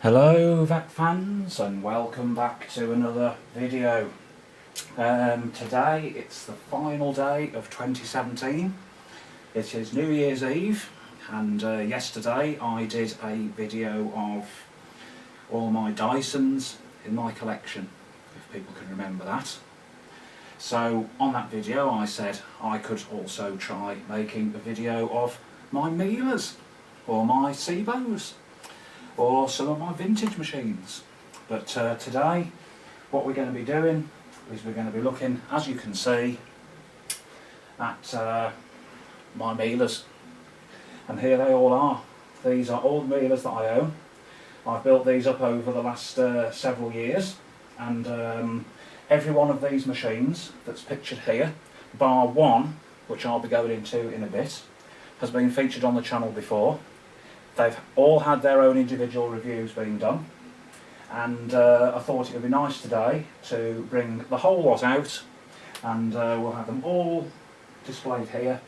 Hello vac fans and welcome back to another video. Today it's the final day of 2017. It is New Year's Eve and yesterday I did a video of all my Dysons in my collection, if people can remember that. So on that video I said I could also try making a video of my Mieles or my Seabos or some of my vintage machines. But today what we're going to be doing is we're going to be looking, as you can see, at my Mieles. And here they all are. These are all the Mieles that I own. I've built these up over the last several years, and every one of these machines that's pictured here, bar one, which I'll be going into in a bit, has been featured on the channel before. They've all had their own individual reviews being done, and I thought it would be nice today to bring the whole lot out, and we'll have them all displayed here,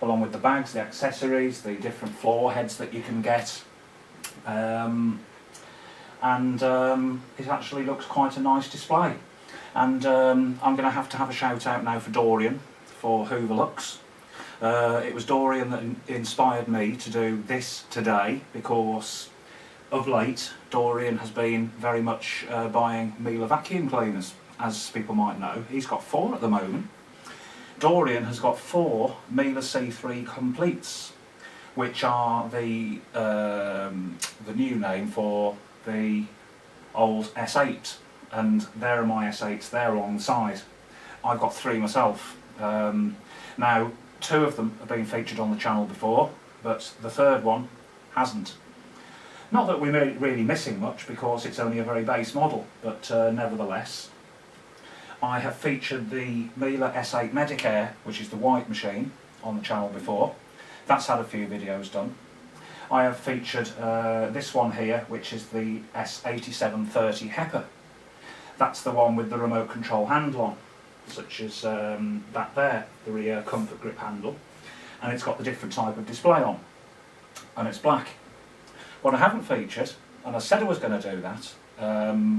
along with the bags, the accessories, the different floor heads that you can get, and it actually looks quite a nice display. And I'm going to have a shout out now for Dorian for Hooverlux. It was Dorian that inspired me to do this today, because of late Dorian has been very much buying Miele vacuum cleaners, as people might know. He's got 4 at the moment. Dorian has got 4 Miele C3 completes, which are the new name for the old S8, and there are my S8s there along the side. I've got 3 myself. Now 2 of them have been featured on the channel before, but the 3rd one hasn't. Not that we're really missing much, because it's only a very base model, but nevertheless. I have featured the Miele S8 Medicare, which is the white machine, on the channel before. That's had a few videos done. I have featured this one here, which is the S8730 HEPA. That's the one with the remote control handle on, such as that there, the rear comfort grip handle, and it's got the different type of display on, and it's black. What I haven't featured, and I said I was going to do that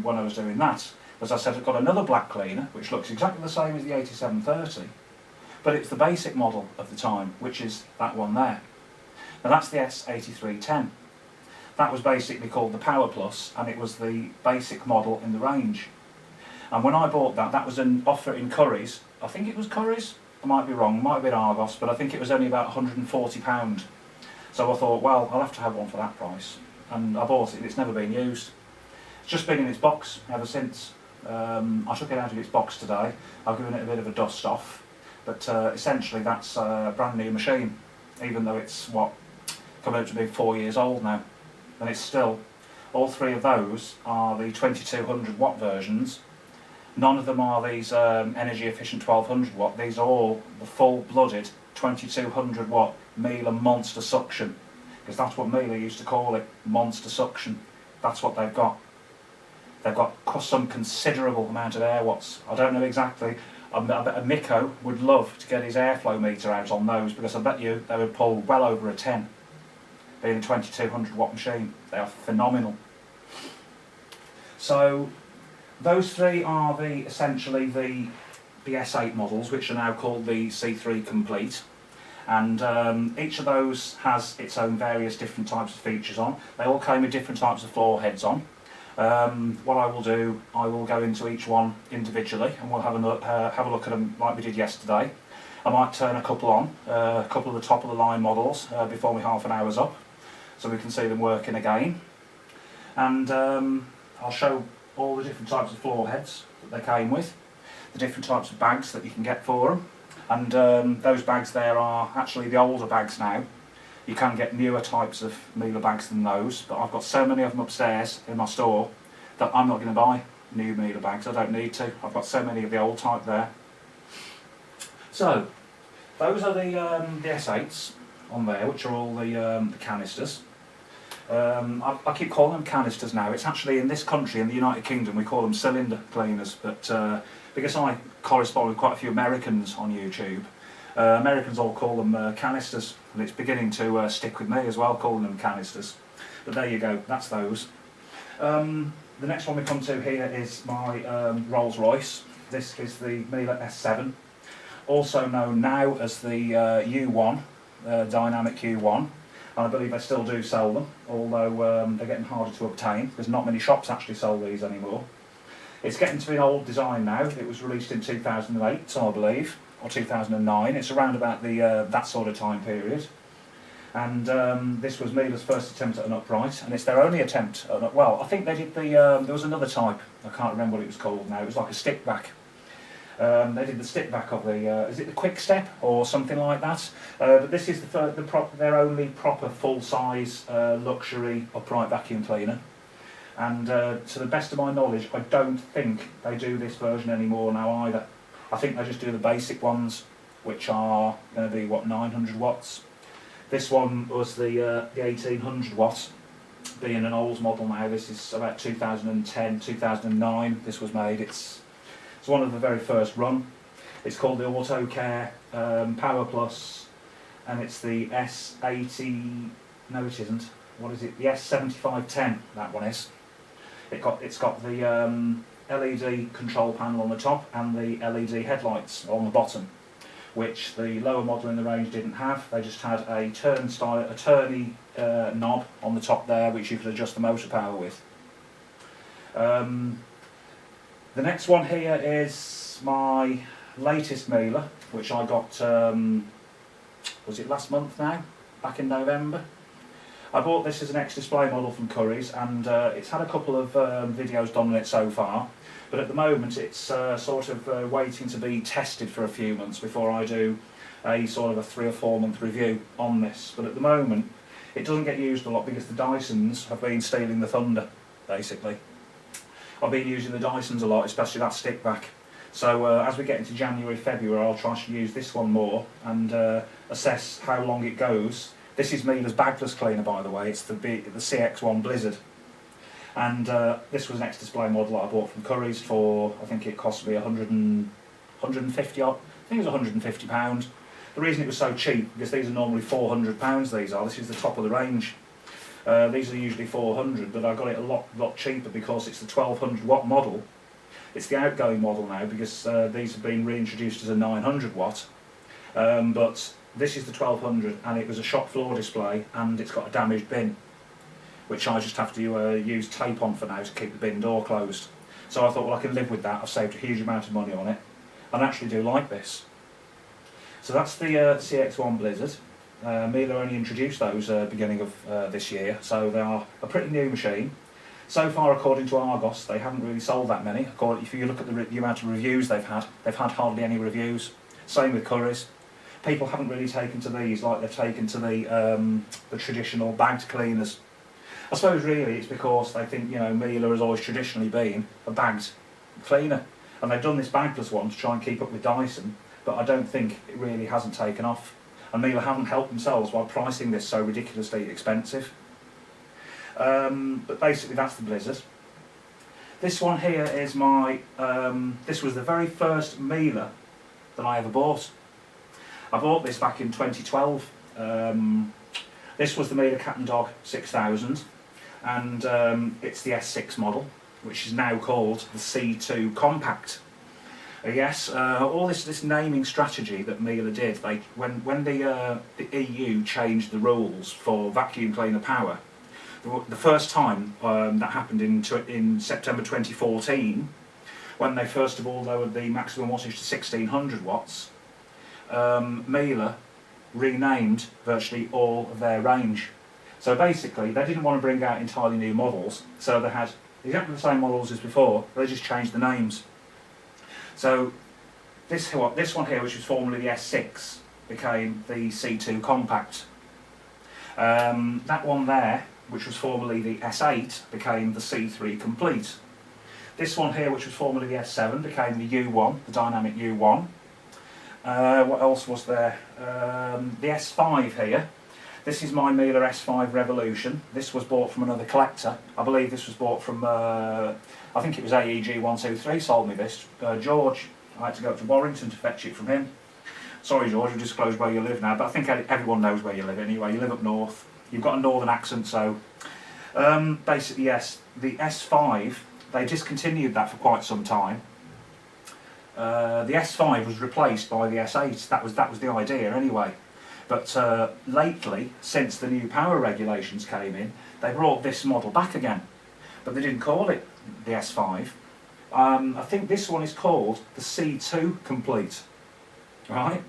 when I was doing that, was I said I've got another black cleaner which looks exactly the same as the 8730, but it's the basic model of the time, which is that one there. Now that's the S8310. That was basically called the Power Plus, and it was the basic model in the range. And when I bought that, that was an offer in Curry's. I think it was Curry's. I might be wrong, might have been Argos, but I think it was only about £140. So I thought, well, I'll have to have one for that price. And I bought it, and it's never been used. It's just been in its box ever since. I took it out of its box today. I've given it a bit of a dust off. But essentially that's a brand new machine, even though it's, coming up to be 4 years old now. And it's still, all 3 of those are the 2200 watt versions. None of them are these energy efficient 1200 watt. These are all the full-blooded 2200 watt Miele monster suction, because that's what Miele used to call it, monster suction. That's what they've got. They've got some considerable amount of air watts. I don't know exactly. I bet Miko would love to get his airflow meter out on those, because I bet you they would pull well over a 10, being a 2200 watt machine. They are phenomenal. So those 3 are essentially the S8 models, which are now called the C3 Complete, and each of those has its own various different types of features on. They all came with different types of floor heads on. What I will do, I will go into each one individually, and we'll have a look at them like we did yesterday. I might turn a couple on, a couple of the top of the line models before my half an hour's up, so we can see them working again. And I'll show all the different types of floor heads that they came with, the different types of bags that you can get for them, and those bags there are actually the older bags now. You can get newer types of Miele bags than those, but I've got so many of them upstairs in my store that I'm not going to buy new Miele bags. I don't need to. I've got so many of the old type there. So those are the S8s on there, which are all the canisters. I keep calling them canisters now. It's actually, in this country, in the United Kingdom, we call them cylinder cleaners, but because I correspond with quite a few Americans on YouTube, Americans all call them canisters, and it's beginning to stick with me as well, calling them canisters. But there you go, that's those. The next one we come to here is my Rolls Royce. This is the Miele S7, also known now as the U1, Dynamic U1, and I believe they still do sell them, although they're getting harder to obtain because not many shops actually sell these anymore. It's getting to be an old design now. It was released in 2008, I believe, or 2009. It's around about the that sort of time period. And this was Miele's first attempt at an upright, and it's their only attempt at an, well, I think they did the, there was another type, I can't remember what it was called now, it was like a stick back. They did the stick back of the, is it the Quick Step or something like that? But this is their only proper full-size luxury upright vacuum cleaner. And to the best of my knowledge, I don't think they do this version anymore now either. I think they just do the basic ones, which are going to be, what, 900 watts? This one was the 1800 watts, being an old model now. This is about 2010, 2009 this was made. It's one of the very first run. It's called the Auto Care Power Plus, and it's the S80, no it isn't, what is it, the S7510, that one is. It's got the LED control panel on the top and the LED headlights on the bottom, which the lower model in the range didn't have. They just had a turny knob on the top there, which you could adjust the motor power with. The next one here is my latest Miele, which I got, was it last month now? Back in November. I bought this as an ex-display model from Curry's, and it's had a couple of videos done on it so far. But at the moment it's sort of waiting to be tested for a few months before I do a sort of a 3 or 4 month review on this. But at the moment it doesn't get used a lot because the Dysons have been stealing the thunder, basically. I've been using the Dysons a lot, especially that stick back. So as we get into January, February, I'll try to use this one more and assess how long it goes. This is Miele's bagless cleaner, by the way. It's the CX1 Blizzard. And this was an ex-display model that I bought from Curry's for, I think it cost me 150 odd, I think it was £150. The reason it was so cheap, because these are normally £400, these are, this is the top of the range. These are usually 400, but I got it a lot cheaper because it's the 1200 watt model. It's the outgoing model now because these have been reintroduced as a 900 watt. But this is the 1200 and it was a shop floor display and it's got a damaged bin, which I just have to use tape on for now to keep the bin door closed. So I thought, well, I can live with that. I've saved a huge amount of money on it. And I actually do like this. So that's the CX1 Blizzard. Miele only introduced those beginning of this year, so they are a pretty new machine. So far, according to Argos, they haven't really sold that many. If you look at the amount of reviews they've had hardly any reviews. Same with Curry's. People haven't really taken to these like they've taken to the traditional bagged cleaners. I suppose really it's because they think, you know, Miele has always traditionally been a bagged cleaner, and they've done this bagless one to try and keep up with Dyson, but I don't think it really hasn't taken off. And Miele haven't helped themselves by pricing this so ridiculously expensive. But basically that's the Blizzard. This one here is my, this was the very first Miele that I ever bought. I bought this back in 2012. This was the Miele Cat and Dog 6000, and it's the S6 model, which is now called the C2 Compact. Yes, all this naming strategy that Miele did, when the EU changed the rules for vacuum cleaner power, the first time that happened in September 2014, when they first of all lowered the maximum wattage to 1600 watts, Miele renamed virtually all of their range. So basically they didn't want to bring out entirely new models, so they had exactly the same models as before, they just changed the names. So this one here, which was formerly the S6, became the C2 Compact. That one there, which was formerly the S8, became the C3 Complete. This one here, which was formerly the S7, became the U1, the Dynamic U1. What else was there? The S5 here. This is my Miele S5 Revolution. This was bought from another collector. I believe this was bought from, I think it was AEG123 sold me this. George. I had to go up to Warrington to fetch it from him. Sorry George, we've disclosed where you live now, but I think everyone knows where you live anyway. You live up north. You've got a northern accent, so Basically, yes, the S5, they discontinued that for quite some time. The S5 was replaced by the S8, that was the idea anyway. But lately, since the new power regulations came in, they brought this model back again. But they didn't call it the S5. I think this one is called the C2 Complete. Right?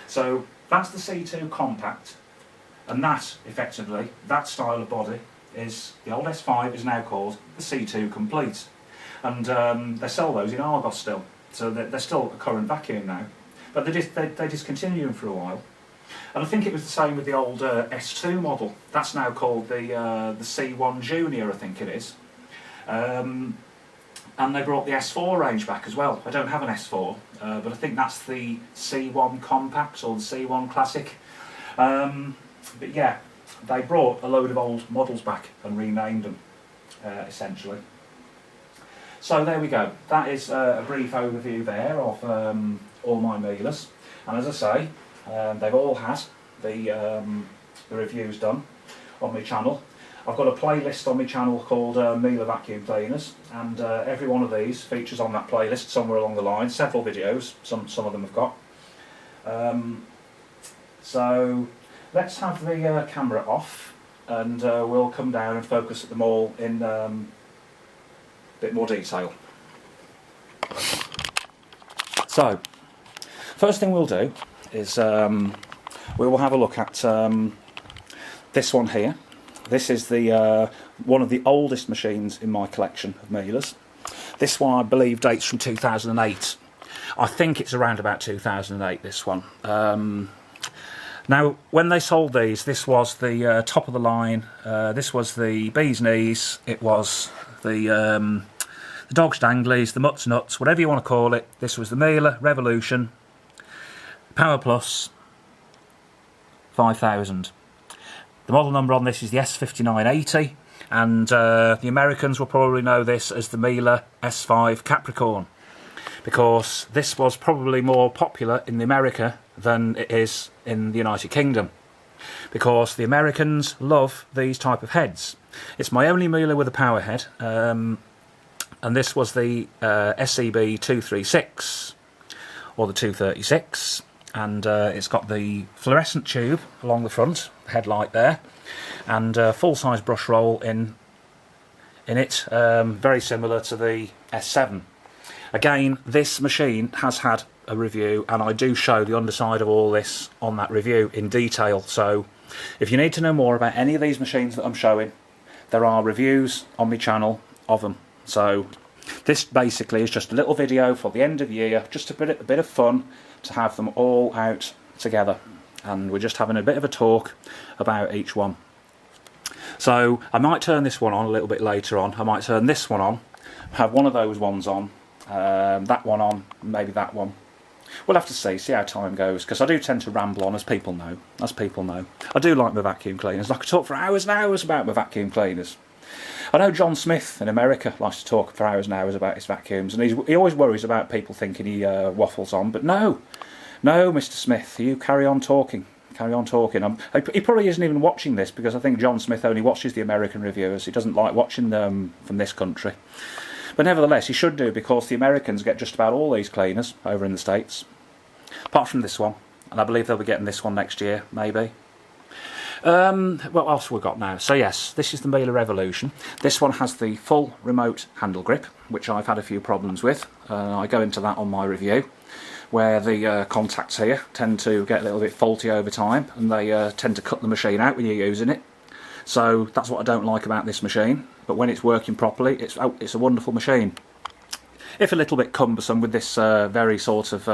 So that's the C2 Compact. And that, effectively, that style of body is, the old S5 is now called the C2 Complete. And they sell those in Argos still. So they're still a current vacuum now. But they discontinued them for a while. And I think it was the same with the old S2 model. That's now called the C1 Junior, I think it is. And they brought the S4 range back as well. I don't have an S4, but I think that's the C1 Compact or the C1 Classic. But yeah, they brought a load of old models back and renamed them, essentially. So there we go. That is a brief overview there of all my Mieles. And as I say, they've all had the reviews done on my channel. I've got a playlist on my channel called Miele Vacuum Cleaners, and every one of these features on that playlist somewhere along the line. Several videos, some of them have got. So let's have the camera off, and we'll come down and focus at them all in a bit more detail. So, first thing we'll do is we will have a look at this one here. This is the one of the oldest machines in my collection of Mieles. This one I believe dates from 2008. I think it's around about 2008, this one. Now, when they sold these, this was the top of the line. This was the bee's knees. It was the dog's danglies, the mutt's nuts, whatever you want to call it. This was the Miele Revolution Power Plus 5000. The model number on this is the S5980, and the Americans will probably know this as the Miele S5 Capricorn, because this was probably more popular in America than it is in the United Kingdom, because the Americans love these type of heads. It's my only Miele with a power head, and this was the SCB 236 or the 236, and it's got the fluorescent tube along the front, headlight there, and full-size brush roll in it, very similar to the S7. Again, this machine has had a review, and I do show the underside of all this on that review in detail. So if you need to know more about any of these machines that I'm showing, there are reviews on my channel of them. So this basically is just a little video for the end of year, just a bit of fun to have them all out together, and we're just having a bit of a talk about each one. So I might turn this one on a little bit later on. I might turn this one on, have one of those ones on, that one on, maybe that one. We'll have to see how time goes, because I do tend to ramble on, as people know. I do like my vacuum cleaners. I could talk for hours and hours about my vacuum cleaners. I know John Smith in America likes to talk for hours and hours about his vacuums, and he always worries about people thinking he waffles on, but no, Mr. Smith, you carry on talking. He probably isn't even watching this, because I think John Smith only watches the American reviewers. He doesn't like watching them from this country. But nevertheless, he should do, because the Americans get just about all these cleaners over in the States, apart from this one, and I believe they'll be getting this one next year, maybe. What else have we got now? So yes, this is the Miele Revolution. This one has the full remote handle grip, which I've had a few problems with. I go into that on my review, where the contacts here tend to get a little bit faulty over time, and they tend to cut the machine out when you're using it. So that's what I don't like about this machine. But when it's working properly, it's a wonderful machine. If a little bit cumbersome with this very sort of...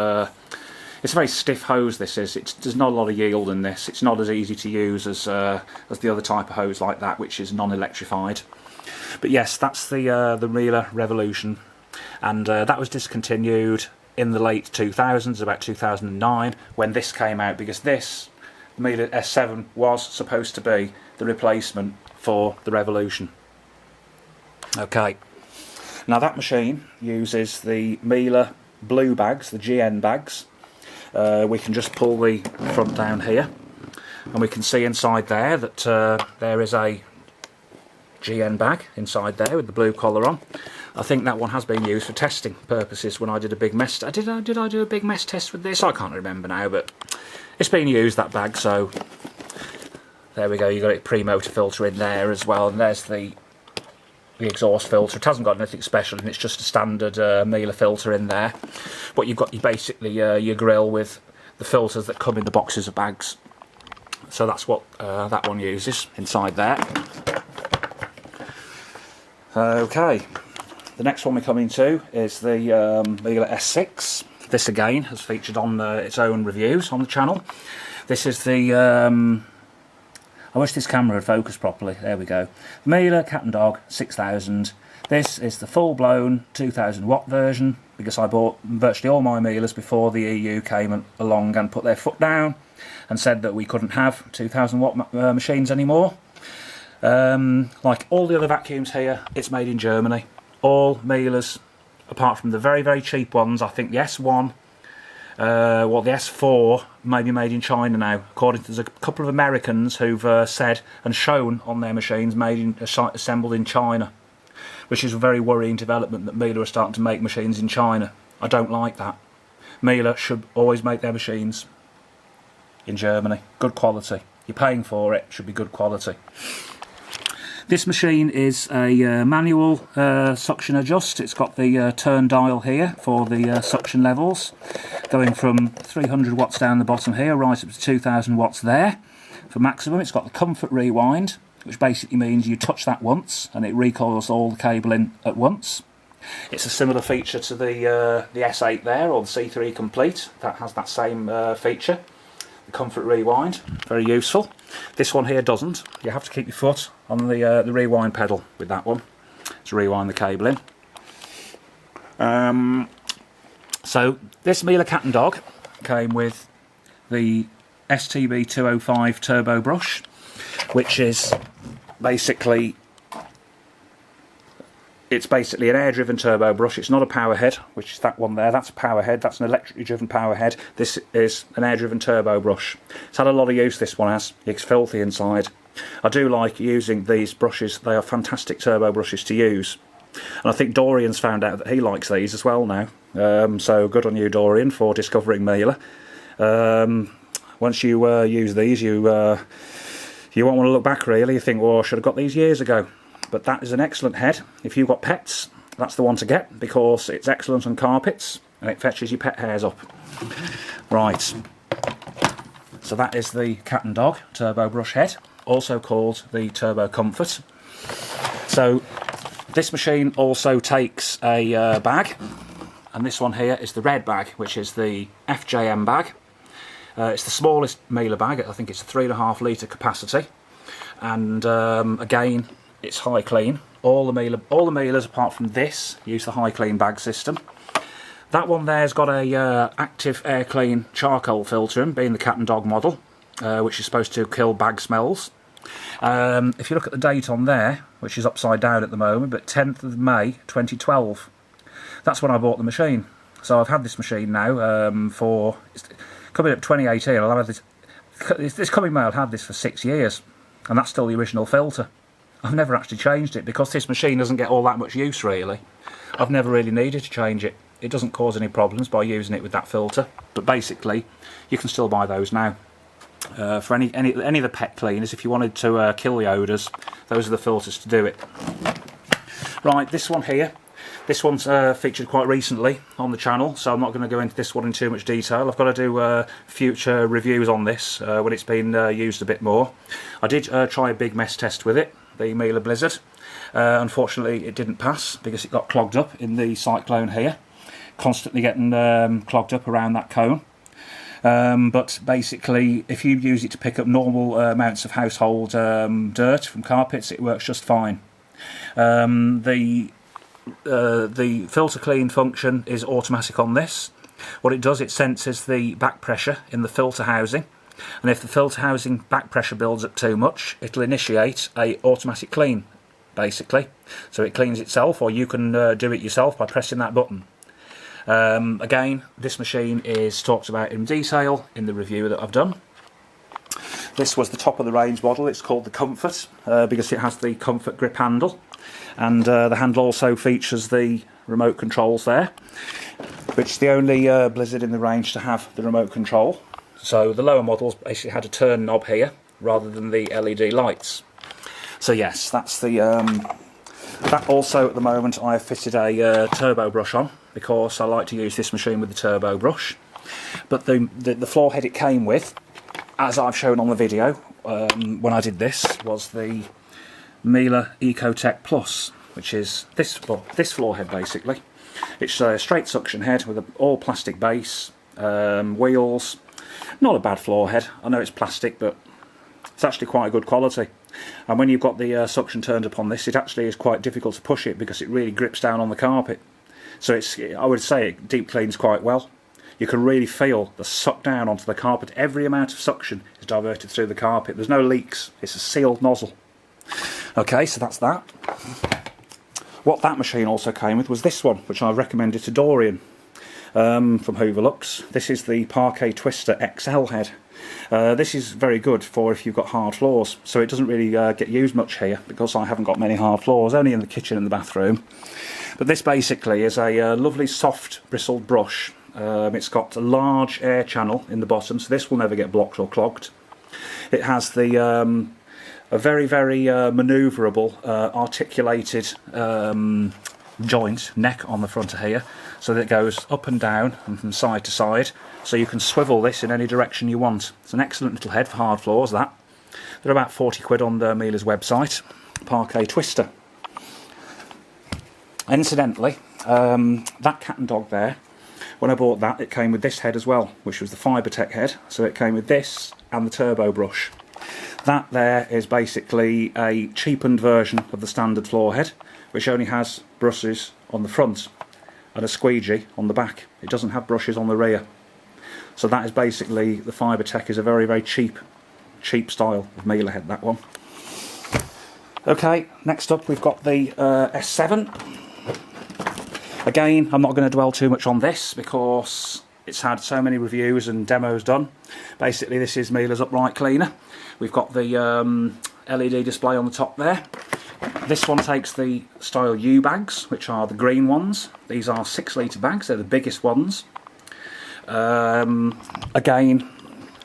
it's a very stiff hose, this is. There's not a lot of yield in this. It's not as easy to use as the other type of hose like that, which is non-electrified. But yes, that's the Miele Revolution. And that was discontinued in the late 2000s, about 2009, when this came out, because this, the Miele S7, was supposed to be the replacement for the Revolution. Okay, now that machine uses the Miele blue bags, the GN bags. We can just pull the front down here, and we can see inside there that there is a GN bag inside there with the blue collar on. I think that one has been used for testing purposes when I did a big mess. Did I do a big mess test with this? I can't remember now, but it's been used, that bag, so there we go. You've got a pre-motor filter in there as well, and there's the exhaust filter. It hasn't got anything special, and it's just a standard Miele filter in there. But you've got basically your grill with the filters that come in the boxes of bags. So that's what that one uses inside there. Okay, the next one we're coming to is the Miele S6. This again has featured on its own reviews on the channel. This is the I wish this camera had focused properly. There we go. Miele Cat and Dog 6000. This is the full-blown 2000 watt version, because I bought virtually all my Mieles before the EU came along and put their foot down and said that we couldn't have 2000 watt machines anymore. Like all the other vacuums here, it's made in Germany. All Mieles, apart from the very, very cheap ones. I think the S1, well, the S4 may be made in China now. According to, there's a couple of Americans who've said and shown on their machines assembled in China, which is a very worrying development that Miele are starting to make machines in China. I don't like that. Miele should always make their machines in Germany. Good quality. You're paying for it. Should be good quality. This machine is a manual suction adjust. It's got the turn dial here for the suction levels, going from 300 watts down the bottom here right up to 2000 watts there for maximum. It's got the comfort rewind, which basically means you touch that once and it recoils all the cable in at once. It's a similar feature to the S8 there, or the C3 Complete. That has that same feature. The comfort rewind, very useful. This one here doesn't. You have to keep your foot on the rewind pedal with that one to rewind the cable in. So this Miele Cat and Dog came with the STB 205 turbo brush, which is basically an air-driven turbo brush. It's not a power head, which is that one there. That's a power head. That's an electrically driven power head. This is an air-driven turbo brush. It's had a lot of use, this one has. It's filthy inside. I do like using these brushes. They are fantastic turbo brushes to use. And I think Dorian's found out that he likes these as well now. So good on you, Dorian, for discovering Miele. Once you use these, you won't want to look back, really. You think, well, I should have got these years ago. But that is an excellent head. If you've got pets, that's the one to get, because it's excellent on carpets and it fetches your pet hairs up. Right, so that is the Cat and Dog turbo brush head, also called the Turbo Comfort. So this machine also takes a bag, and this one here is the red bag, which is the FJM bag. It's the smallest Miele bag. I think it's a 3.5 litre capacity, and again, it's high clean. All the Mieles apart from this use the high clean bag system. That one there's got a active air clean charcoal filter in, being the Cat and Dog model, which is supposed to kill bag smells. If you look at the date on there, which is upside down at the moment, but 10th of May 2012. That's when I bought the machine. So I've had this machine now for coming up 2018. I'll have this coming May. I'll have this for 6 years, and that's still the original filter. I've never actually changed it, because this machine doesn't get all that much use, really. I've never really needed to change it. It doesn't cause any problems by using it with that filter. But basically, you can still buy those now. For any of the pet cleaners, if you wanted to kill the odours, those are the filters to do it. Right, this one here. This one's featured quite recently on the channel, so I'm not going to go into this one in too much detail. I've got to do future reviews on this when it's been used a bit more. I did try a big mess test with it, the Miele Blizzard. Unfortunately, it didn't pass because it got clogged up in the cyclone here, constantly getting clogged up around that cone. But basically, if you use it to pick up normal amounts of household dirt from carpets, it works just fine. The filter clean function is automatic on this. What it does, it senses the back pressure in the filter housing, and if the filter housing back pressure builds up too much, it'll initiate a automatic clean, basically. So it cleans itself, or you can do it yourself by pressing that button. Again, this machine is talked about in detail in the review that I've done. This was the top of the range model. It's called the Comfort because it has the Comfort grip handle, and the handle also features the remote controls there, which is the only Blizzard in the range to have the remote control. So the lower models basically had a turn knob here rather than the LED lights. So yes, that's the that. Also at the moment I have fitted a turbo brush on because I like to use this machine with the turbo brush. But the floor head it came with, as I've shown on the video when I did this, was the Miele Ecotech Plus, which is this floor head basically. It's a straight suction head with an all plastic base, wheels. Not a bad floor head. I know it's plastic, but it's actually quite a good quality. And when you've got the suction turned upon this, it actually is quite difficult to push it because it really grips down on the carpet. So I would say it deep cleans quite well. You can really feel the suck down onto the carpet. Every amount of suction is diverted through the carpet. There's no leaks. It's a sealed nozzle. Okay, so that's that. What that machine also came with was this one, which I recommended to Dorian from Hooverlux. This is the Parquet Twister XL head. This is very good for if you've got hard floors, so it doesn't really get used much here because I haven't got many hard floors, only in the kitchen and the bathroom. But this basically is a lovely soft bristled brush. It's got a large air channel in the bottom, so this will never get blocked or clogged. It has the a very manoeuvrable articulated joint neck on the front of here, so that it goes up and down and from side to side, so you can swivel this in any direction you want. It's an excellent little head for hard floors, that. They're about 40 quid on the Miele's website. Parquet Twister. Incidentally, that cat and dog there, when I bought that, it came with this head as well, which was the Fibertech head, so it came with this and the turbo brush. That there is basically a cheapened version of the standard floor head, which only has brushes on the front and a squeegee on the back. It doesn't have brushes on the rear. So that is basically, the Fibertech is a very cheap style of Miele head, that one. Okay, next up we've got the S7. Again, I'm not going to dwell too much on this because it's had so many reviews and demos done. Basically this is Miele's upright cleaner. We've got the LED display on the top there. This one takes the style U bags, which are the green ones. These are 6 litre bags, they're the biggest ones. Again,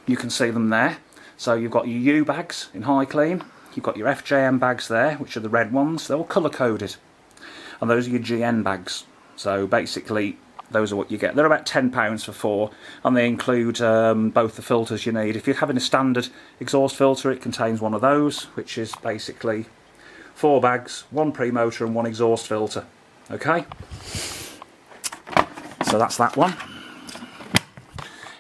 you can see them there. So you've got your U bags in high clean, you've got your FJM bags there, which are the red ones, they're all colour coded. And those are your GN bags. So basically, those are what you get. They're about £10 for 4, and they include both the filters you need. If you're having a standard exhaust filter, it contains one of those, which is basically 4 bags, 1 pre-motor and 1 exhaust filter. Okay? So that's that one.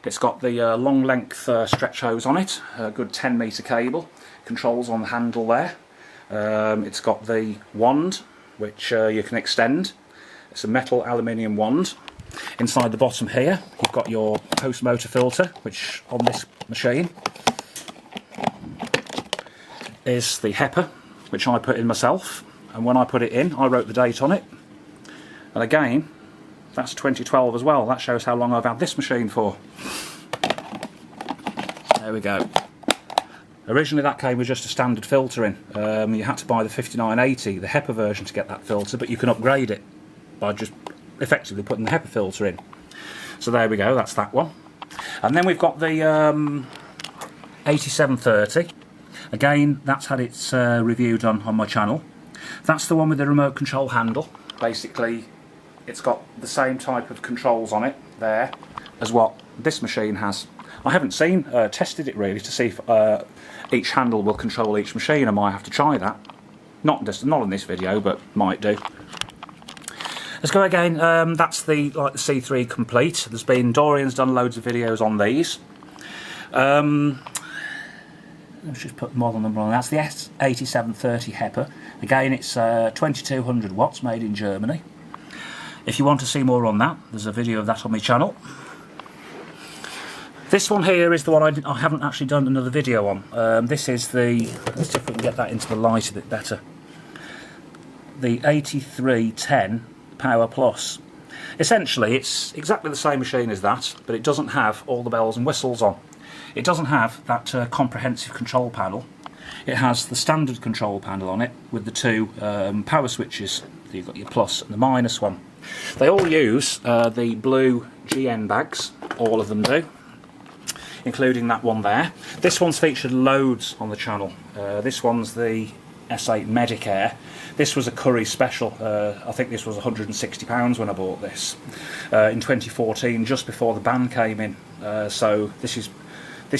It's got the long length stretch hose on it, a good 10 metre cable, controls on the handle there. It's got the wand, which you can extend. It's a metal aluminium wand. Inside the bottom here, you've got your post-motor filter, which on this machine is the HEPA, which I put in myself. And when I put it in, I wrote the date on it. And again, that's 2012 as well. That shows how long I've had this machine for. There we go. Originally that came with just a standard filter in. You had to buy the 5980, the HEPA version, to get that filter, but you can upgrade it by just effectively putting the HEPA filter in. So there we go, that's that one. And then we've got the 8730. Again, that's had its review done on my channel. That's the one with the remote control handle. Basically, it's got the same type of controls on it there as what this machine has. I haven't tested it really to see if each handle will control each machine. I might have to try that. Not in this video, but might do. Let's go again. That's the C3 Complete. Dorian's done loads of videos on these. Let's just put the model number on. That's the S8730 HEPA. Again, it's 2200 watts, made in Germany. If you want to see more on that, there's a video of that on my channel. This one here is the one I haven't actually done another video on. This is the, let's see if we can get that into the light a bit better. The 8310 Power Plus. Essentially, it's exactly the same machine as that, but it doesn't have all the bells and whistles on. It doesn't have that comprehensive control panel. It has the standard control panel on it with the two power switches. You've got your plus and the minus one. They all use the blue GN bags, all of them do, including that one there. This one's featured loads on the channel. This one's the S8 Medicare. This was a Curry special. I think this was £160 when I bought this in 2014, just before the ban came in. So this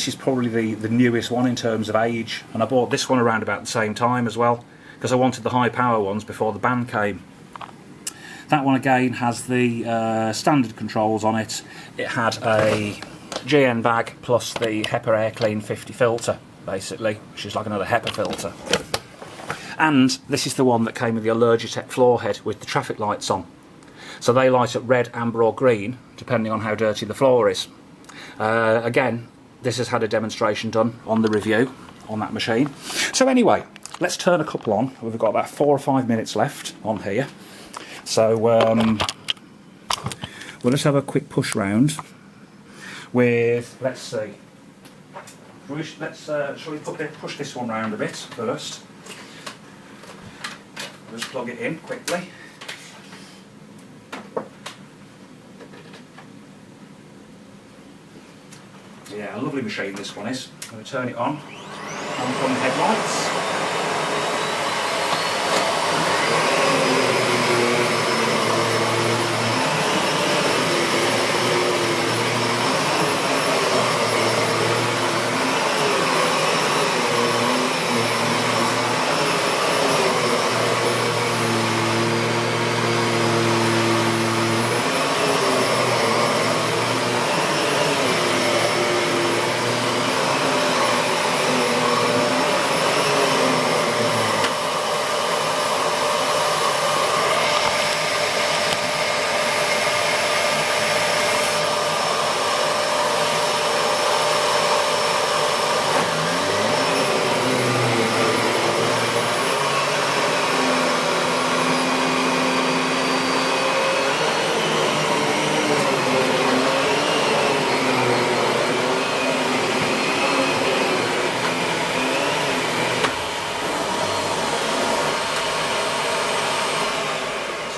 is probably the newest one in terms of age, and I bought this one around about the same time as well, because I wanted the high power ones before the ban came. That one again has the standard controls on it. It had a GN bag plus the HEPA Air Clean 50 filter, basically, which is like another HEPA filter. And this is the one that came with the Allergitech floor head with the traffic lights on. So they light up red, amber or green, depending on how dirty the floor is. Again, this has had a demonstration done on the review on that machine. So anyway, let's turn a couple on. We've got about 4 or 5 minutes left on here. So we'll just have a quick push round with, let's see, shall we push this one round a bit first? Just plug it in quickly. Yeah, a lovely machine this one is. I'm going to turn it on the headlights.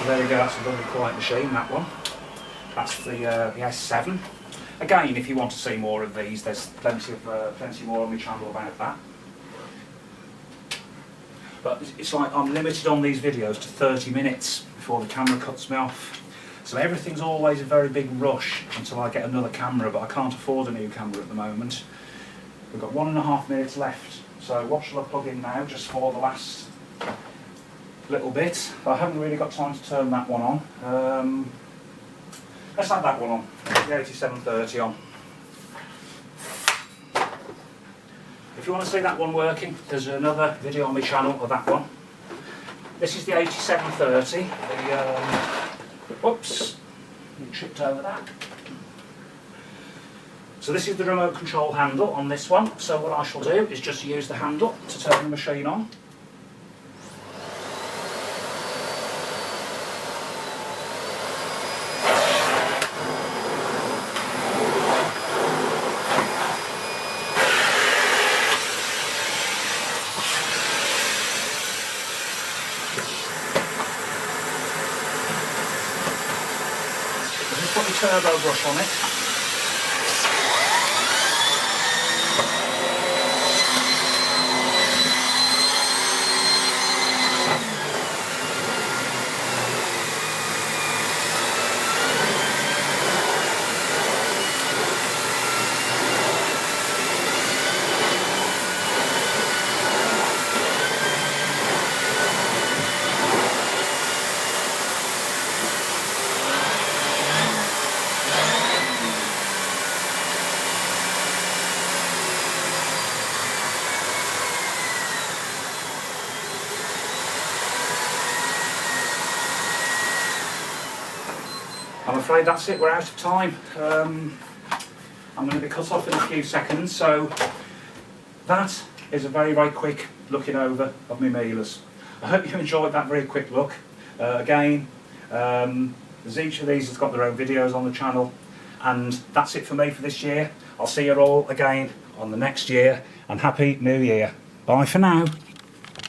There we go, that's a lovely quiet machine, that one. That's the S7. Again, if you want to see more of these, there's plenty more on my channel about that. But it's like I'm limited on these videos to 30 minutes before the camera cuts me off. So everything's always a very big rush until I get another camera, but I can't afford a new camera at the moment. We've got 1.5 minutes left. So what shall I plug in now, just for the last little bit? I haven't really got time to turn that one on. Let's have that one on, the 8730 on. If you want to see that one working, there's another video on my channel of that one. This is the 8730. Whoops, I tripped over that. So this is the remote control handle on this one. So what I shall do is just use the handle to turn the machine on. Put the turbo brush on it. I'm afraid that's it, we're out of time. I'm going to be cut off in a few seconds, so that is a very, very quick looking over of my Mieles. I hope you enjoyed that very quick look. Again, there's each of these has got their own videos on the channel, and that's it for me for this year. I'll see you all again on the next year, and Happy New Year. Bye for now.